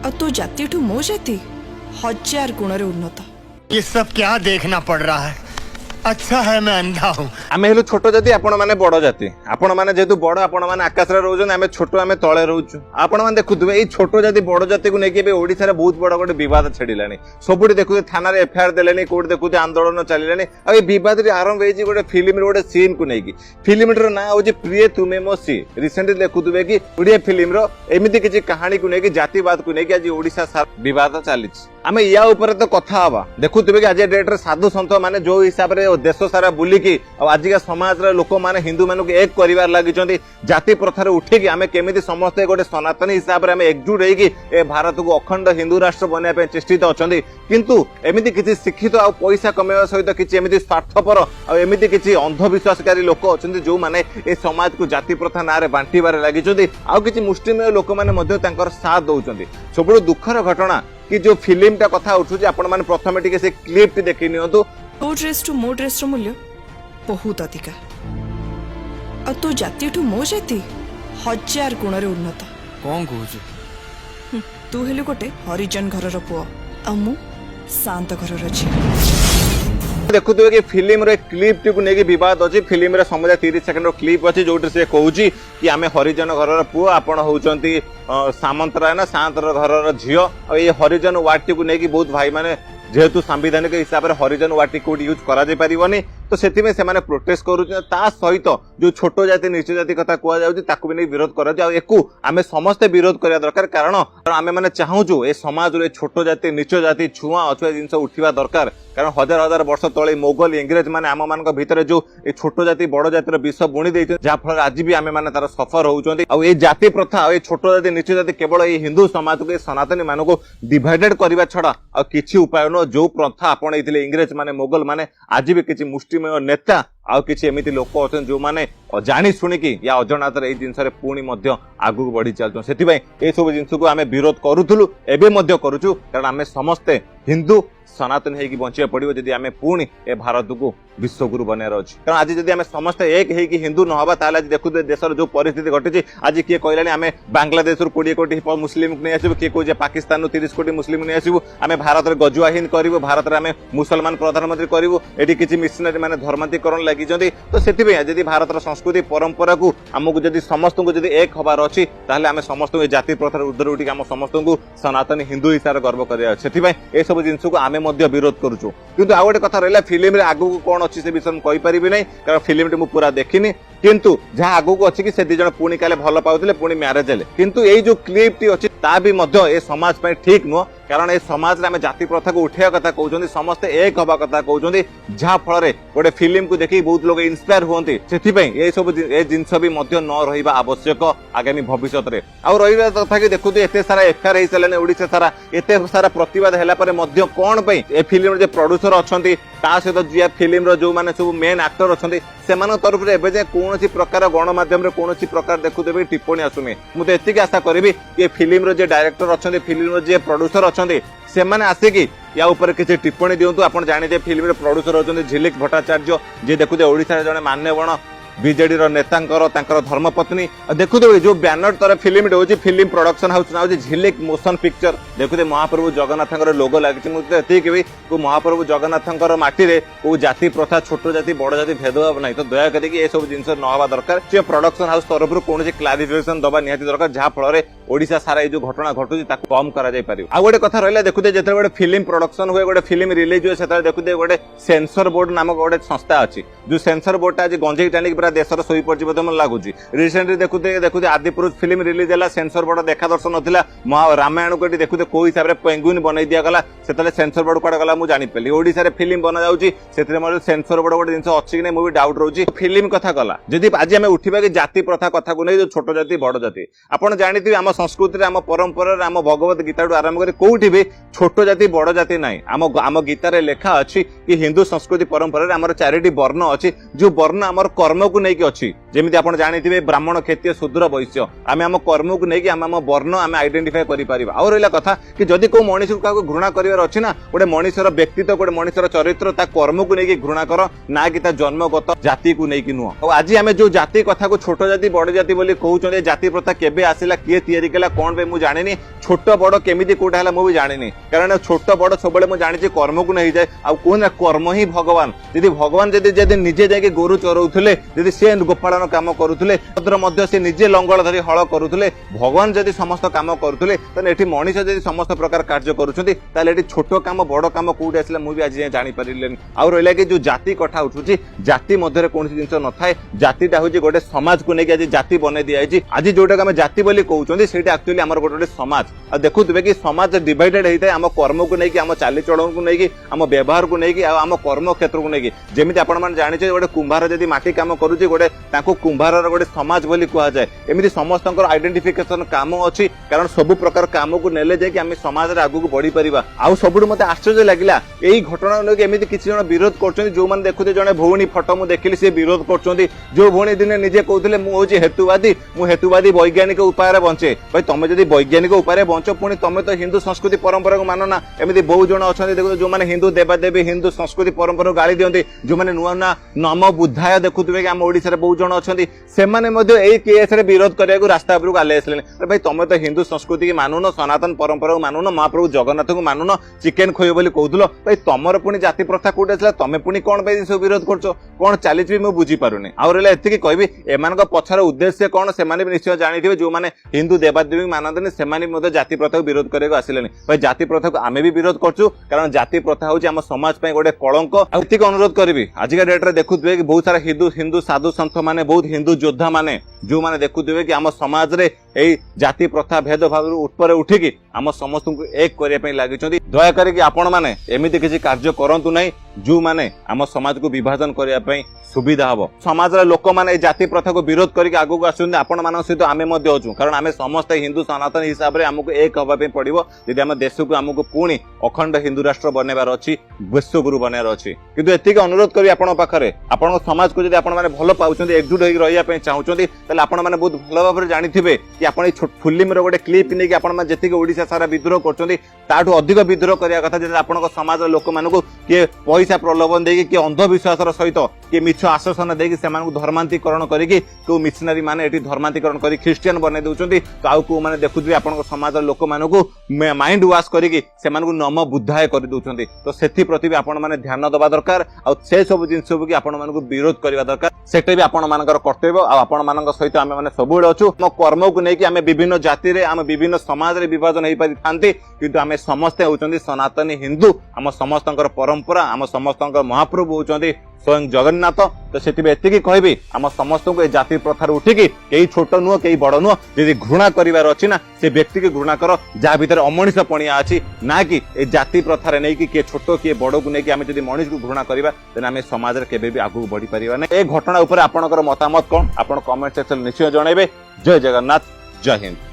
और तो जाति ठू मो जाति 1000 गुण उन्नत। ये सब क्या देखना पड़ रहा है? अच्छा है मैं अंधा हूँ। आम हेलु छोट जाति आपण मैंने बड़ जाति आपण मैंने जेहेतु बड़ आपण मैंने आकाश में रोज आम छोट आम तले रोचु आपण मैंने देखुवे ये छोट जाति बड़ जाति को लेकिन ओडिशा बहुत बड़ गोटे बद छेड़िलानी सबुठी देखुए थाना एफआईआर देले कोर्ट देखुए आंदोलन चलिलानी आ बद आरंभ हो गोटे फिल्म गोटे सीन को लेकिन फिल्म ना हूँ प्रिय तुमे मो सी रिसेंटली देखुवे कि ओडिया फिल्म एमती किसी कहानी को लेकिन जातिवाद को लेकिन आज ओडिशा सारा बद चली आम या ऊपर तो कथा हवा देखुवे कि आज डेट रे साधु सन्थ माने जो हिसाब से देश सारा बुलिकी आजिका समाज लोक मैंने हिंदू मान एक कर लगी जाति प्रथार उठिकी आम केमी समस्ते गोटे सनातनी हिसाब से आम एकजुट हो भारत को अखंड हिंदू राष्ट्र बनवाई चेष्टित अच्छा किंतु एमती किसी शिक्षित आ पैसा कमेवा सहित किसी स्वार्थपर आमती किसी अंधविश्वासकारी लोक अच्छा जो मैंने ए समाज को जाति प्रथा ना बांटबार लगी आउ कि मुस्लिम लोक मैंने साथ दौरान सब दुखर घटना कि जो फिल्म टा कथा उठुची आपण माने प्रथमे टिके से क्लिप टी देखि नियंतु। तो ड्रेस टू मो ड्रेस रो मूल्य बहुत अधिका और तो जाति ठू मो जाति 1000 गुण उन्नत। कौन कहू तू हेलु गोटे हरिजन घर पुओ आ मु शांत घर झी। देखुए कि फिल्म रे क्लिप टी को लेकिन बद अच्छी फिल्म रे समय 30 सेकंड क्लिप अच्छी जो से कहूँ कि आम हरिजन घर पुओ आपण होउचंती सामंतराय ना सांतर घर झील और ये हरिजन वार्ड टी को लेकिन बहुत भाई माने जेहेतु संविधानिक हिसाब से हरिजन वार्ड टी कोड यूज करा जाय परिबनी तो सेतिमे से माने प्रोटेस्ट करूछन ता सहित जो छोट जाति नीच जाति कथा कुआ जाउची ताकू भी नहीं विरोध करा जाउ एकु आमे समस्त विरोध करिया दरकार कारण आमे माने चाहूछु ए समाज रे छोट जाति नीच जाति छुआ अछुआ जिंस उठिबा दरकार कारण हजार हजार वर्ष तले मोगल इंग्रेज माने आम मान भितर जो ए छोट जाति बड़ जातिर विष बुणी देइछ जा फल आज भी आमे माने तार सफर होउचंती आ ए जाति प्रथा ए छोट जाति नीच जाति केवल ए हिंदू समाज को सनातनी मान को डिवाइडेड करबा छडा आ किछि उपाय न जो प्रथा आपणैथिले इंग्रेज माने मोगल माने आज भी किछि मुष्टिमेय नेता आउ किछि एमिति लोक अछन जो माने जानी शुणिकी या अजनातर ए जिनस रे पुणी मध्य आगु बढ़ी चलछन सेति ए सब जिनस को आमे विरोध करूथुलु एबे मध्य करूछु कारण आमे समस्ते हिंदू सनातन है कि बंचिया पड़ो जदि आम पुणी ए भारत को विश्वगुरु बनार अच्छे कारण आज जदि आम समस्त एक है कि हिंदू न हवा ताले आज देखुए देशर जो परिस्थिति घटी आज किए कहलानी आम बांग्लादेश 20 कोटी मुस्लिम नहीं आसबू किए कहे पाकिस्तान 30 कोटी मुस्लिम नहीं आसबू आम भारत में गजुआहीन करूँ भारत में आम मुसलमान प्रधानमंत्री करूँ ये किसी मिशनरी मैंने धर्मांतरीकरण लगी तो से जदि भारत संस्कृति परंपरा को आमको जदि समस्त को जदि एक हबार अच्छी आम समस्त जाति प्रथार ऊर्धर उठिक आम समस्त को सनातन हिंदू हिसाब से गर्व कर सब जिन को आम विरोध करूँ किंतु आ गोटे कथा रहा फिल्म रे आगू कौन अच्छी से विषय कहि परिबि नै कारण फिल्म टी मु पूरा देखिनी किंतु जहाँ आगू को अच्छी कि से दिजन पुणी काले भल पाउथिले पुणी मैरेज हेले किंतु एई जो क्लिप टी अच्छी ता भी मध्य ए समाज पे ठीक नुह कारण ए समाज रे आमे जाति प्रथा को उठेया कथा कहउछन्ती समस्त एक हवा कथा कहउछन्ती जहाँ फल रे गोटे फिल्म को देखि बहुत लोग इंस्पायर होंती सेथि पई ए सब ए जिंस भी मध्य न रहिबा आवश्यक आगामी भविष्यत रे आ रहिबा तथा कि देखुते एते सारा एफआईआर हे चलेने ओडिसा सारा एते सारा प्रतिवाद हैला परे मध्य कोन पई ए फिल्म रे जे प्रोड्यूसर अछन्ती ता सहित जे फिल्म रो जो माने सब मेन एक्टर अछन्ती सेमान तरफ रे एबे जे कोनोसी प्रकार गणमाध्यम रे कोनोसी प्रकार देखुतेबे टिप्पणी आसुमे मु तो एतिक आशा करिबि कि फिल्म रो जे डायरेक्टर अछन्ती फिल्म रो जे प्रोड्यूसर अछन्ती से माने आसिकी या ऊपर किसी टिप्पणी दिंतु आप जाने फिल्म रे प्रोड्यूसर होचंती झिलिक भट्टाचार्य जे देखुते ओडिसा जने मान्यवण बीजेडी नेतांकर धर्मपत्नी देखुते जो बैनर तर फिल्म होची फिल्म प्रोडक्शन हाउस ना झिलिक मोशन पिक्चर देखुते महाप्रभु जगन्नाथ लोगो लगी भी महाप्रभु जगन्नाथ माटी रे को जाति प्रथा छोट जाति बड़ जाति भेदभाव नहीं तो दया करके ये सब जिन न हवा दरकार जे प्रोडक्शन हाउस तरफ कौन क्लारिफिकेशन दबा निहाती दरकार जहाँ फल ओडिशा सारा जो घटना घटुची कम करा जाय पारिबो आ गोटे कथा रहिला देखुते जेते गोटे फिल्म प्रोडक्शन हुए गोटे फिल्म रिलीज हुए सेता देखुते गोटे सेंसर बोर्ड नामक गोटे संस्था अछि जो सेंसर बोर्ड आज गंजेई टाणी पूरा देशर सोई पड़छि बोध मन लागुची रिसेंटली देखुते आदिपुरुष फिल्म रिलीज होला सेंसर बोर्ड देखा दर्शन नथिला रामायण को देखुते को हिसाब रे पेंगुइन बनई दिया गला सेतले सेंसर बोर्ड कोड गला मु जानि पेली ओडिसा रे फिल्म बना जाउची सेतरे मोर सेंसर बोर्ड गोटे जिंस अछि कि नै मु भी डाउट रहउची फिल्म कथा गला जदि आज हम उठिबा कि जाति प्रथा कथा को नै जो छोट जाति बड़ जाति आपण जानिथि हम संस्कृति आम परंपरा आम भगवत गीता आरंभ कर कौटी भी छोट जाति बड़ जाति नाई आम गीतार लेखा अच्छी कि हिंदू संस्कृति परंपरा आमर 4टी वर्ण अच्छी जो वर्ण आमर कर्म को को नहीं अच्छी जेमिति आपण जानिथिबे ब्राह्मण क्षत्रिय शूद्र वैश्य आमे हम कर्म को नहीं आम वर्ण आम आइडेंटिफाई करि परिबा आ रहिला कथा कि जदि को मनुष्य को घृणा करिवार अछि ना गोटे मनुष्यर व्यक्तित्व गोटे मनुष्यर चरित्र ता कर्म को नहीं घृणा कर ना कि ता जन्मगत जाति को नहीं नुह और आज आमे जो जाति कथा को छोट जाति बड़ जाति बोली कहउछन जाति प्रथा केबे आसिला किए तयारी केला कोन बे मु जानिनी छोट बड़ केमिति कोटा हला मु भी जानिनी कारण छोट बड़ सबले मु जानि जे कर्म को नहीं जाय आ कोन कर्म ही भगवान यदि भगवान यदि निजे जाके गोरु चरौथुले यदि से गोपालन काम करुथुले मध्य से निजे लंगल धरी हल करुथुले भगवान यदि समस्त काम करुथुले तने एठी मनीष यदि समस्त प्रकार कार्य करूछंती ताले एठी छोट काम बड़ काम कोउडी आसिला मु भी आज जानि परिलेन आ रहिला कि जो जाति कथा उठुची जाति मध्य कोनसी जिंस न थाए जातिटा होची गोटे समाज को नेकी आज जाति बने दिया आइची आज जोटा हम जाति बोली कहउछंती सेटा एक्चुअली हमर गोटे समाज आ देखुतबे कि समाज डिवाइडेड हेइताय हम कर्म को नेकी हम चाली चलन को नेकी हम व्यवहार को नेकी आ हम कर्म क्षेत्र को नेकी जेमिति आपण मान जानिछे गोटे कुंभार यदि माटी काम करूची गोटे ताको कुंभारर गोटे समाज बोली कहा जाए एमिति समस्तकर आइडेंटिफिकेशन काम अछि कारण सब प्रकार काम को नेले जे कि हम समाज रे आगु को बढ़ी परिबा आ सबुठ मते आश्चर्य लागिला एई घटना ने एमिति किछि जण विरोध करछन्ती जो माने देखुते जणे भौणी फोटो मु देखिली से विरोध करछन्ती जो भौणी दिने निजे कहउतले मु होची हेतुवादी वैज्ञानिक उपाय रे बंचे भाई तमे जदी वैज्ञानिक उपाय रे बंचो पुनी तमे तो हिंदू संस्कृति परंपरा को मानो ना एमिति बहु जण अछन्ती देखु जो माने हिंदू देवादेवी हिंदू संस्कृति परंपरा गाली दियंती जो माने नुआ ना नम बुद्धाय देखुतबे कि हम ओडिसा रे बहु जण अछन्ती सेमाने मध्ये एई केस रे विरोध करिया को रास्ता पर आले आसले भाई तमे तो हिंदू संस्कृति की मानुन सनातन परंपरा को मानुन महाप्रभु जगन्नाथ को मानुन चिकेन खोय बोली कहउतलो भाई तमर पुनी जाति प्रथा कोटे आसला तमे पुनी कोन भाई सब विरोध करछो कोन चालिछि मु बुझी पारुनी आ रेला एति की कहबी एमानक पछर उद्देश्य कोन सेमाने भी निश्चय जानिथिबे जो माने हिंदू देवादेवी मानदने सेमाने मध्ये जाति प्रथा को विरोध करिया को आसिलेनी भाई जाति प्रथा को आमे भी विरोध करछु कारण जाति प्रथा होची हम समाज पे गोटे कलंक आ एति को अनुरोध करबी आजिका डेट रे देखुथबे कि बहुत सारा हिंदू साधु संत माने बहुत हिंदू योद्धा माने जो माने देखुथबे कि हम समाज रे एई जाति प्रथा भेद भाव ऊपर उठिकी हम समस्त को एक करिया पई लागिचंती दया करी कि आपण माने एमिति किछि कार्य करंतु नै जो माने हम समाज को विभाजन करिया पई सुविधा हबो समाज रे लोक माने जाति प्रथा को विरोध करिक आगु को आसुंदी आपण मानक सहित आमे मध्ये होचु कारण आमे समस्त हिंदू सनातन हिसाब रे हमको एक हबा पे पड़िबो यदि हम देश को हमको पुणी अखंड हिंदू राष्ट्र बनेबार अछि विश्वगुरु बनेबार अछि किंतु एति के अनुरोध करी आपण पाखरे आपण समाज को यदि आपण माने भलो पाउचंदी एकजुट होई रहिया पे चाहुचंदी तले आपण माने बहुत भलो भाबरे जानिथिबे कि आपण ई फिल्म रे गोटे क्लिप नै कि आपण माने जेति के ओडिसा सारा विद्रोह करचंदी ताठू अधिक विद्रोह करिया कथा जे आपण समाज रे लोक मानको के पैसा प्रलोभन देकी के अंधविश्वास र सहित के मिछ आश्वासन देकी से मानको धर्मांतरीकरण करिकि को मिशनरी माने एठी धर्मांतरीकरण करी ख्रिस्टियन बने दउचंदी काउ को माने देखुथबे आपण समाज रे लोक मानको माइंड वाश करिकि से मानको नम बुद्धाय करि दउचंदी तो सेथि प्रति आपण माने ध्यान दबा दरकार आ से सब जिंस सब कि आपण मानको विरोध करबा दरकार सेटे भी आपण मानकर कर्तव्य आ आपण मानक सहित आमे माने सबुड अछु हम कर्म को नै कि आमे विभिन्न जाति रे आमे विभिन्न समाज रे विभाजन हेइ पारि थांती किंतु आमे समस्त होचंदी सनातनी हिंदू हम समस्तंकर परंपरा हम समस्तंकर महाप्रभु होचंदी स्वयं जगन्नाथ तो सेति एतिकी कहबी हम समस्त को जाति प्रथार उठिकी कई छोट नुह कई बड़ नुह यदि घृणा करिवार अछि ना से व्यक्ति के घृणा कर जा भीतर अमनिष पणिया अछि ना कि ए जाति प्रथार नै कि के छोट के बड़ को नै कि हम यदि मनुष्य को घृणा करिबा तने हम समाज रे केबे भी आगु बढ़ी परिबा नै ए घटना ऊपर आपनकर मतामत कोन आपन कमेंट सेक्शन निश्चय जणाइबे जय जगन्नाथ जय हिंद।